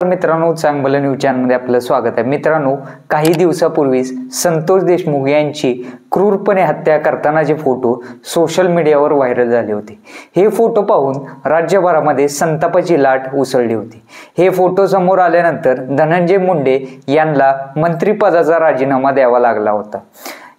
मित्रांनो, चांगलं न्यूज चॅनलमध्ये आपलं स्वागत आहे। मित्रांनो, काही दिवसापूर्वी संतोष देशमुख यांची क्रूरपणे हत्या करतानाचे फोटो सोशल मीडियावर व्हायरल झाले होते। हे फोटो पाहून राज्यभरामध्ये संतापाची लाट उसळली होती। हे फोटो समोर आल्यानंतर धनंजय मुंडे यांना मंत्रिपदाचा राजीनामा द्यावा लागला होता।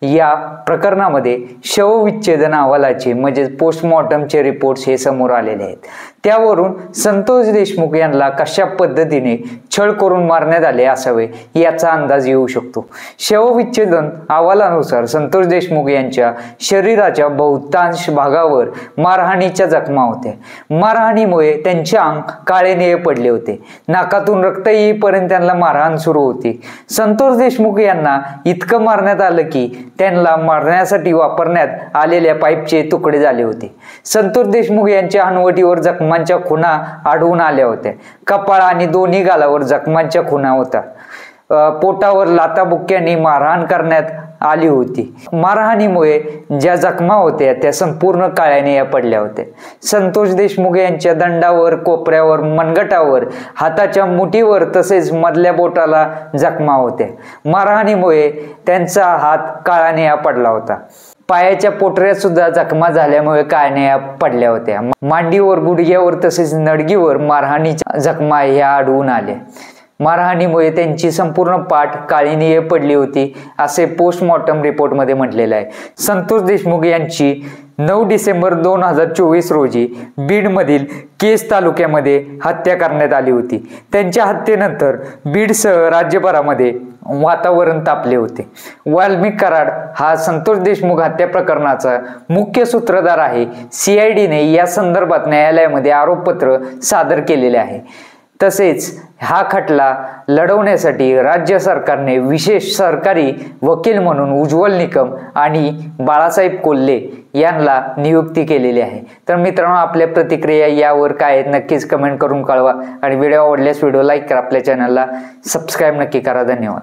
या प्रकरणामध्ये शवविच्छेदन अहवालाचे म्हणजे पोस्टमॉर्टमचे रिपोर्ट्स हे समोर आलेले आहेत। त्यावरून संतोष देशमुख यांना कशा पद्धतीने छळ करून मारण्यात आले असावे याचा अंदाज येऊ शकतो। शवविच्छेदन अहवालानुसार संतोष देशमुख यांच्या शरीराच्या बहुतांश भागावर मारहाणीच्या जखमा होत्या। मारहाणीमुळे त्यांचे अंग काळेनिळे पडले होते। नाकातून रक्त येईपर्यंत त्यांना मारहाण सुरू होती। संतोष देशमुख यांना इतकं मारण्यात आलं की त्यांना मारण्यासाठी वापरण्यात आलेल्या पाईपचे तुकडे झाले होते। संतोष देशमुख यांच्या हनवटीवर जखमांच्या खुणा आढळून आल्या होत्या। कपाळ आणि दोन्ही गालावर जखमांच्या खुणा होत्या। पोटावर लाथाबुक्क्यांनी मारहाण करण्यात आली होती। मारहाणीमुळे ज्या जखमा होत्या त्या संपूर्ण काळ्याने पडल्या होत्या। संतोष देशमुख यांच्या दंडावर, कोपऱ्यावर, मनगटावर, हाताच्या मुठीवर तसेच मधल्या बोटाला जखमा होत्या। मारहाणीमुळे त्यांचा हात काळ्याने पडला होता। पायाच्या पोटऱ्यात सुद्धा जखमा झाल्यामुळे काळ्या पडल्या होत्या। मांडीवर, गुडघ्यावर तसेच नडगीवर मारहाणीच्या जखमा ह्या आढळून आल्या। मारहाणीमुळे त्यांची संपूर्ण पाठ काळीनिळे पडली होती असे पोस्टमॉर्टम रिपोर्टमध्ये म्हटलेलं आहे। संतोष देशमुख यांची 9 डिसेंबर 2024 रोजी बीडमधील केज तालुक्यामध्ये हत्या करण्यात आली होती। त्यांच्या हत्येनंतर बीडसह राज्यभरामध्ये वातावरण तापले होते। वाल्मिक कराड हा संतोष देशमुख हत्या प्रकरणाचा मुख्य सूत्रधार आहे। CIDने या संदर्भात न्यायालयामध्ये आरोपपत्र सादर केलेले आहे। तसेच हा खटला लढवण्यासाठी राज्य सरकारने विशेष सरकारी वकील म्हणून उज्ज्वल निकम आणि बाळासाहेब कोल्हे यांना नियुक्ती केलेली आहे। तर मित्रांनो, आपल्या प्रतिक्रिया यावर काय आहेत नक्कीच कमेंट करून कळवा आणि व्हिडिओ आवडल्यास व्हिडिओ लाईक करा, आपल्या चॅनलला सबस्क्राईब नक्की करा। धन्यवाद।